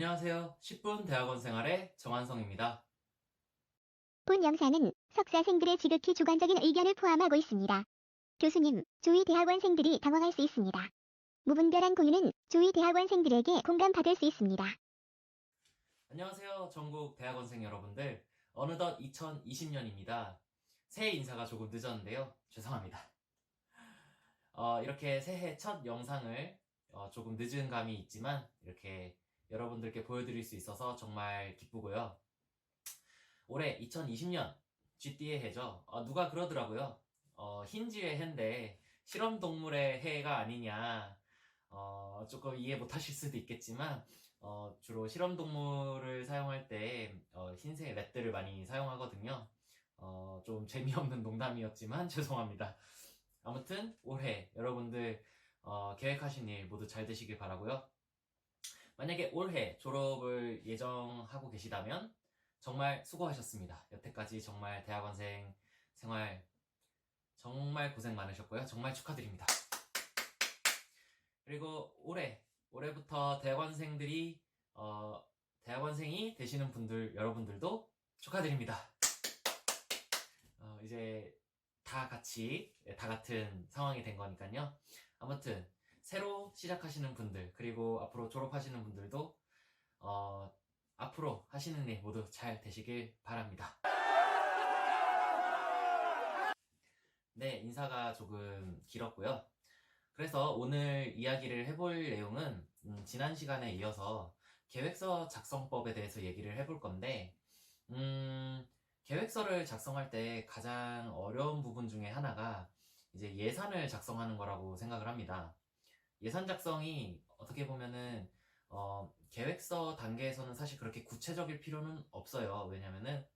안녕하세요. 10분 대학원 생활의 정한성입니다. 본 영상은 석사생들의 지극히 주관적인 의견을 포함하고 있습니다. 교수님, 조이 대학원생들이 당황할 수 있습니다. 무분별한 공유는 조이 대학원생들에게 공감받을 수 있습니다. 안녕하세요. 전국 대학원생 여러분들. 어느덧 2020년입니다. 새해 인사가 조금 늦었는데요. 죄송합니다. 이렇게 새해 첫 영상을 조금 늦은 감이 있지만 이렇게 여러분들께 보여드릴 수 있어서 정말 기쁘고요. 올해 2020년 쥐띠의 해죠. 누가 그러더라고요. 흰쥐의 해인데 실험동물의 해가 아니냐. 조금 이해 못하실 수도 있겠지만 주로 실험동물을 사용할 때 흰색 렛들을 많이 사용하거든요. 좀 재미없는 농담이었지만 죄송합니다. 아무튼 올해 여러분들 계획하신 일 모두 잘 되시길 바라고요. 만약에 올해 졸업을 예정하고 계시다면 정말 수고하셨습니다. 여태까지 정말 대학원생 생활 정말 고생 많으셨고요. 정말 축하드립니다. 그리고 올해부터 대학원생이 되시는 분들 여러분들도 축하드립니다. 이제 다 같은 상황이 된 거니까요. 아무튼 새로 시작하시는 분들 그리고 앞으로 졸업하시는 분들도 앞으로 하시는 일 모두 잘 되시길 바랍니다. 네, 인사가 조금 길었고요. 그래서 오늘 이야기를 해볼 내용은 지난 시간에 이어서 계획서 작성법에 대해서 얘기를 해볼 건데 계획서를 작성할 때 가장 어려운 부분 중에 하나가 이제 예산을 작성하는 거라고 생각을 합니다. 예산 작성이 어떻게 보면은 계획서 단계에서는 사실 그렇게 구체적일 필요는 없어요. 왜냐면은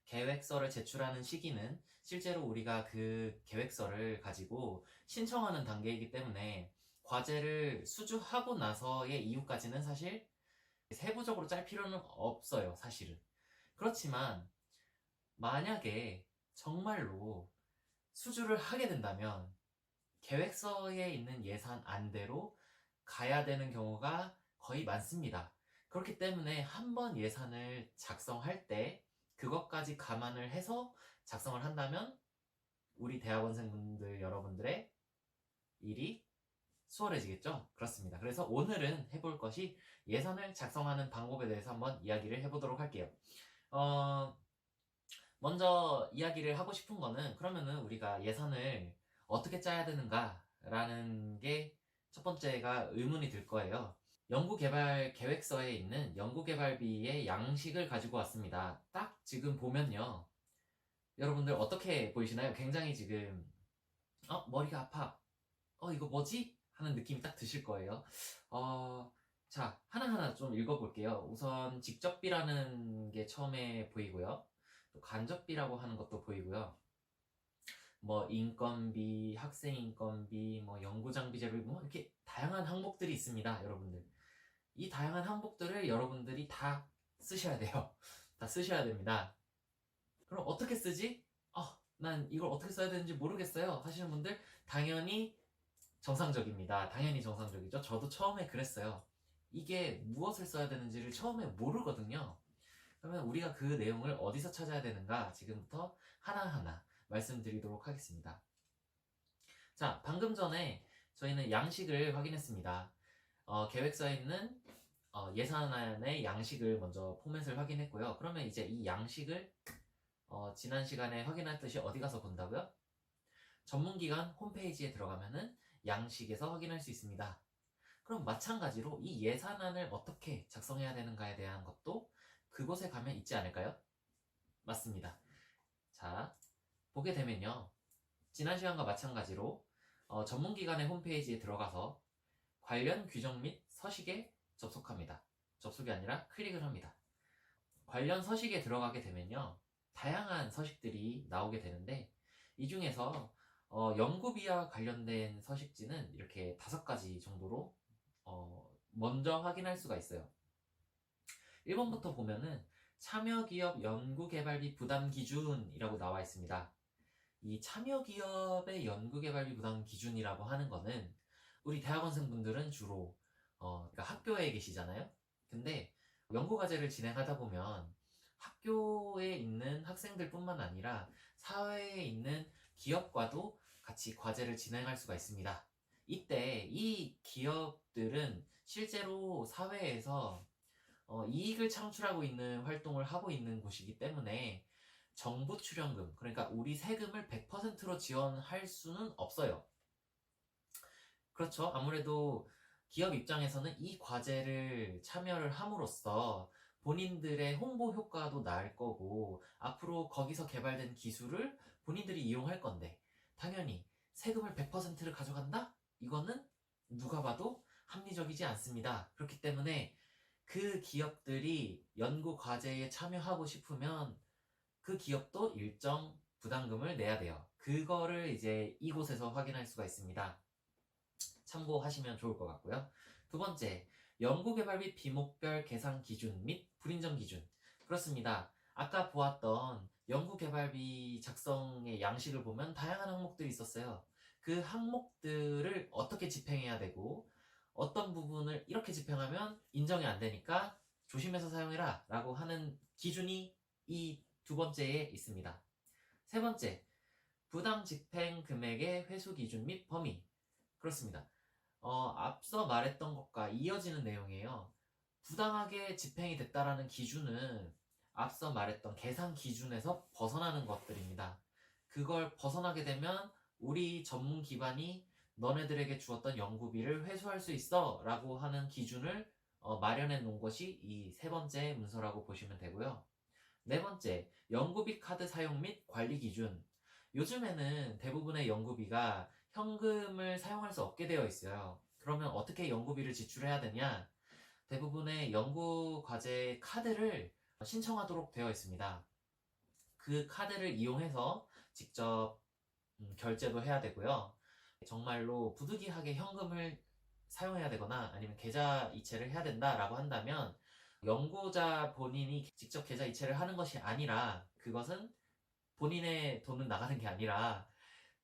계획서를 제출하는 시기는 실제로 우리가 그 계획서를 가지고 신청하는 단계이기 때문에 과제를 수주하고 나서의 이후까지는 사실 세부적으로 짤 필요는 없어요, 사실은. 그렇지만 만약에 정말로 수주를 하게 된다면 계획서에 있는 예산안대로 가야 되는 경우가 거의 많습니다. 그렇기 때문에 한번 예산을 작성할 때 그것까지 감안을 해서 작성을 한다면 우리 대학원생분들 여러분들의 일이 수월해지겠죠? 그렇습니다. 그래서 오늘은 해볼 것이 예산을 작성하는 방법에 대해서 한번 이야기를 해보도록 할게요. 먼저 이야기를 하고 싶은 거는 그러면은 우리가 예산을 어떻게 짜야 되는가 라는 게 첫 번째가 의문이 들 거예요. 연구개발 계획서에 있는 연구개발비의 양식을 가지고 왔습니다. 딱 지금 보면요. 여러분들 어떻게 보이시나요? 굉장히 지금 머리가 아파. 이거 뭐지? 하는 느낌이 딱 드실 거예요. 자, 하나하나 좀 읽어볼게요. 우선 직접비라는 게 처음에 보이고요. 또 간접비라고 하는 것도 보이고요. 뭐 인건비, 학생 인건비, 뭐 연구장비제비, 뭐 이렇게 다양한 항목들이 있습니다, 여러분들. 이 다양한 항목들을 여러분들이 다 쓰셔야 돼요. 다 쓰셔야 됩니다. 그럼 어떻게 쓰지? 난 이걸 어떻게 써야 되는지 모르겠어요 하시는 분들 당연히 정상적입니다. 당연히 정상적이죠. 저도 처음에 그랬어요. 이게 무엇을 써야 되는지를 처음에 모르거든요. 그러면 우리가 그 내용을 어디서 찾아야 되는가 지금부터 하나하나 말씀드리도록 하겠습니다. 자, 방금 전에 저희는 양식을 확인했습니다. 계획서에 있는 예산안의 양식을 먼저 포맷을 확인했고요. 그러면 이제 이 양식을 지난 시간에 확인했듯이 어디 가서 본다고요? 전문기관 홈페이지에 들어가면은 양식에서 확인할 수 있습니다. 그럼 마찬가지로 이 예산안을 어떻게 작성해야 되는가에 대한 것도 그곳에 가면 있지 않을까요? 맞습니다. 자, 보게 되면요. 지난 시간과 마찬가지로 전문기관의 홈페이지에 들어가서 관련 규정 및 서식에 접속합니다. 접속이 아니라 클릭을 합니다. 관련 서식에 들어가게 되면요. 다양한 서식들이 나오게 되는데 이 중에서 연구비와 관련된 서식지는 이렇게 5가지 정도로 먼저 확인할 수가 있어요. 1번부터 보면은 참여기업 연구개발비 부담 기준이라고 나와 있습니다. 이 참여기업의 연구개발비 부담 기준이라고 하는 거는 우리 대학원생분들은 주로 그러니까 학교에 계시잖아요. 근데 연구과제를 진행하다 보면 학교에 있는 학생들뿐만 아니라 사회에 있는 기업과도 같이 과제를 진행할 수가 있습니다. 이때 이 기업들은 실제로 사회에서 이익을 창출하고 있는 활동을 하고 있는 곳이기 때문에 정부 출연금, 그러니까 우리 세금을 100%로 지원할 수는 없어요. 그렇죠. 아무래도 기업 입장에서는 이 과제를 참여를 함으로써 본인들의 홍보 효과도 나을 거고, 앞으로 거기서 개발된 기술을 본인들이 이용할 건데, 당연히 세금을 100%를 가져간다? 이거는 누가 봐도 합리적이지 않습니다. 그렇기 때문에 그 기업들이 연구 과제에 참여하고 싶으면 그 기업도 일정 부담금을 내야 돼요. 그거를 이제 이곳에서 확인할 수가 있습니다. 참고하시면 좋을 것 같고요. 두 번째, 연구개발비 비목별 계산 기준 및 불인정 기준. 그렇습니다. 아까 보았던 연구개발비 작성의 양식을 보면 다양한 항목들이 있었어요. 그 항목들을 어떻게 집행해야 되고, 어떤 부분을 이렇게 집행하면 인정이 안 되니까 조심해서 사용해라 라고 하는 기준이 이 두 번째에 있습니다. 세 번째, 부당 집행 금액의 회수 기준 및 범위. 그렇습니다. 앞서 말했던 것과 이어지는 내용이에요. 부당하게 집행이 됐다라는 기준은 앞서 말했던 계산 기준에서 벗어나는 것들입니다. 그걸 벗어나게 되면 우리 전문 기관이 너네들에게 주었던 연구비를 회수할 수 있어 라고 하는 기준을 마련해 놓은 것이 이 세 번째 문서라고 보시면 되고요. 네 번째, 연구비 카드 사용 및 관리 기준. 요즘에는 대부분의 연구비가 현금을 사용할 수 없게 되어 있어요. 그러면 어떻게 연구비를 지출해야 되냐? 대부분의 연구 과제 카드를 신청하도록 되어 있습니다. 그 카드를 이용해서 직접 결제도 해야 되고요. 정말로 부득이하게 현금을 사용해야 되거나 아니면 계좌 이체를 해야 된다라고 한다면 연구자 본인이 직접 계좌 이체를 하는 것이 아니라 그것은 본인의 돈은 나가는 게 아니라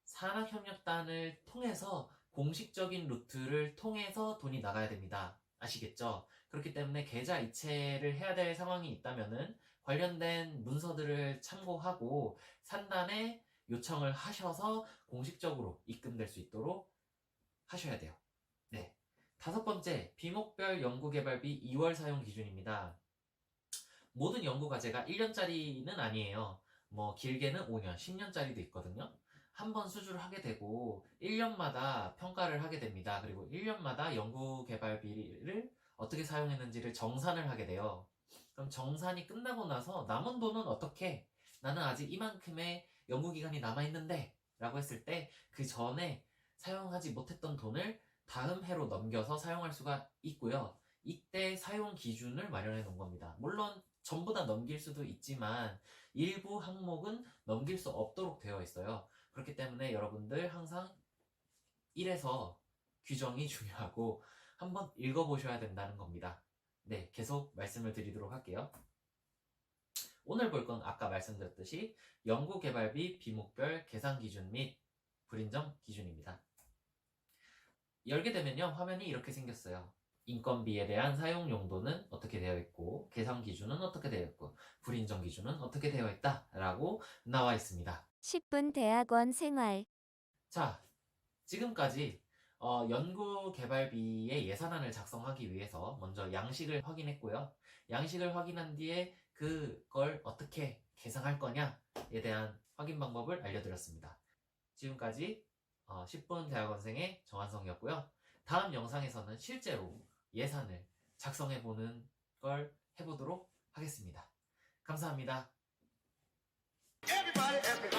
산학협력단을 통해서 공식적인 루트를 통해서 돈이 나가야 됩니다. 아시겠죠? 그렇기 때문에 계좌 이체를 해야 될 상황이 있다면은 관련된 문서들을 참고하고 산단에 요청을 하셔서 공식적으로 입금될 수 있도록 하셔야 돼요. 네. 다섯 번째, 비목별 연구개발비 2월 사용 기준입니다. 모든 연구과제가 1년짜리는 아니에요. 뭐 길게는 5년, 10년짜리도 있거든요. 한 번 수주를 하게 되고 1년마다 평가를 하게 됩니다. 그리고 1년마다 연구개발비를 어떻게 사용했는지를 정산을 하게 돼요. 그럼 정산이 끝나고 나서 남은 돈은 어떻게? 나는 아직 이만큼의 연구기간이 남아있는데 라고 했을 때 그 전에 사용하지 못했던 돈을 다음 해로 넘겨서 사용할 수가 있고요. 이때 사용 기준을 마련해 놓은 겁니다. 물론 전부 다 넘길 수도 있지만 일부 항목은 넘길 수 없도록 되어 있어요. 그렇기 때문에 여러분들 항상 1에서 규정이 중요하고 한번 읽어보셔야 된다는 겁니다. 네, 계속 말씀을 드리도록 할게요. 오늘 볼 건 아까 말씀드렸듯이 연구개발비 비목별 계산 기준 및 불인정 기준입니다. 열게 되면요, 화면이 이렇게 생겼어요. 인건비에 대한 사용 용도는 어떻게 되어 있고, 계산 기준은 어떻게 되어 있고, 불인정 기준은 어떻게 되어 있다라고 나와 있습니다. 10분 대학원 생활. 자, 지금까지 연구 개발비의 예산안을 작성하기 위해서 먼저 양식을 확인했고요. 양식을 확인한 뒤에 그걸 어떻게 계산할 거냐에 대한 확인 방법을 알려드렸습니다. 지금까지 10분 대학원생의 정한성이었고요. 다음 영상에서는 실제로 예산을 작성해보는 걸 해보도록 하겠습니다. 감사합니다. Everybody, everybody.